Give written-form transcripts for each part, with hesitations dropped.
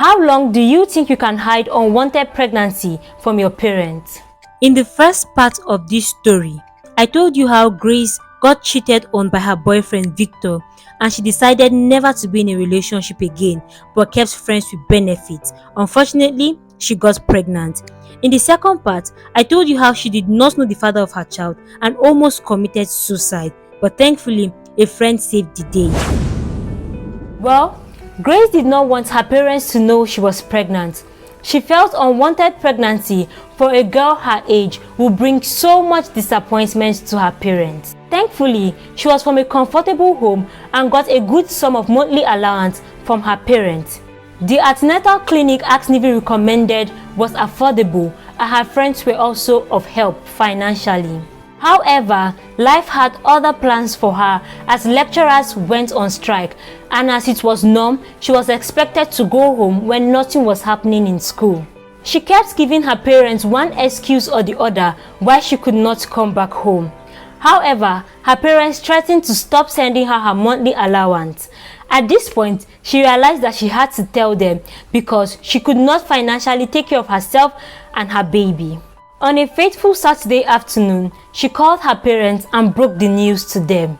How long do you think you can hide unwanted pregnancy from your parents? In the first part of this story, I told you how Grace got cheated on by her boyfriend Victor and she decided never to be in a relationship again but kept friends with benefits. Unfortunately, she got pregnant. In the second part, I told you how she did not know the father of her child and almost committed suicide, but thankfully, a friend saved the day. Well, Grace did not want her parents to know she was pregnant. She felt unwanted pregnancy for a girl her age would bring so much disappointment to her parents. Thankfully, she was from a comfortable home and got a good sum of monthly allowance from her parents. The antenatal clinic AskNivi recommended was affordable and her friends were also of help financially. However, life had other plans for her as lecturers went on strike, and as it was norm, she was expected to go home when nothing was happening in school. She kept giving her parents one excuse or the other why she could not come back home. However, her parents threatened to stop sending her her monthly allowance. At this point, she realized that she had to tell them because she could not financially take care of herself and her baby. On a fateful Saturday afternoon, she called her parents and broke the news to them.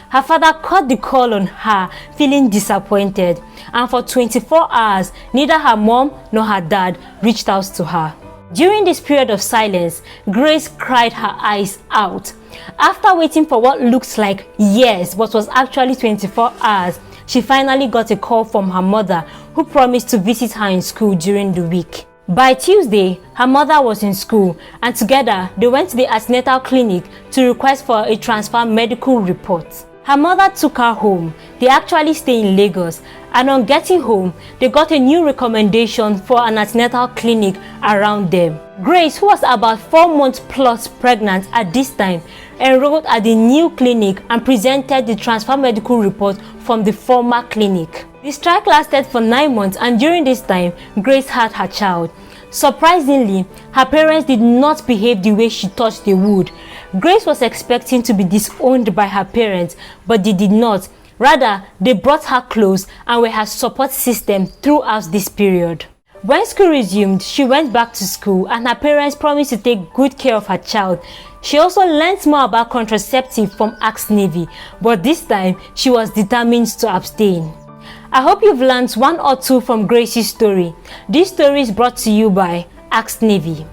Her father cut the call on her, feeling disappointed, and for 24 hours, neither her mom nor her dad reached out to her. During this period of silence, Grace cried her eyes out. After waiting for what looked like years but was actually 24 hours, she finally got a call from her mother, who promised to visit her in school during the week. By Tuesday, her mother was in school and together they went to the antenatal clinic to request for a transfer medical report. Her mother took her home. They actually stay in Lagos, and on getting home, they got a new recommendation for an antenatal clinic around them. Grace, who was about 4 months plus pregnant at this time, enrolled at the new clinic and presented the transfer medical report from the former clinic. The strike lasted for 9 months, and during this time, Grace had her child. Surprisingly, her parents did not behave the way she thought they would. Grace was expecting to be disowned by her parents, but they did not. Rather, they brought her close and were her support system throughout this period. When school resumed, she went back to school and her parents promised to take good care of her child. She also learned more about contraceptive from AskNivi, but this time she was determined to abstain. I hope you've learned one or two from Grace's story. This story is brought to you by AskNivi.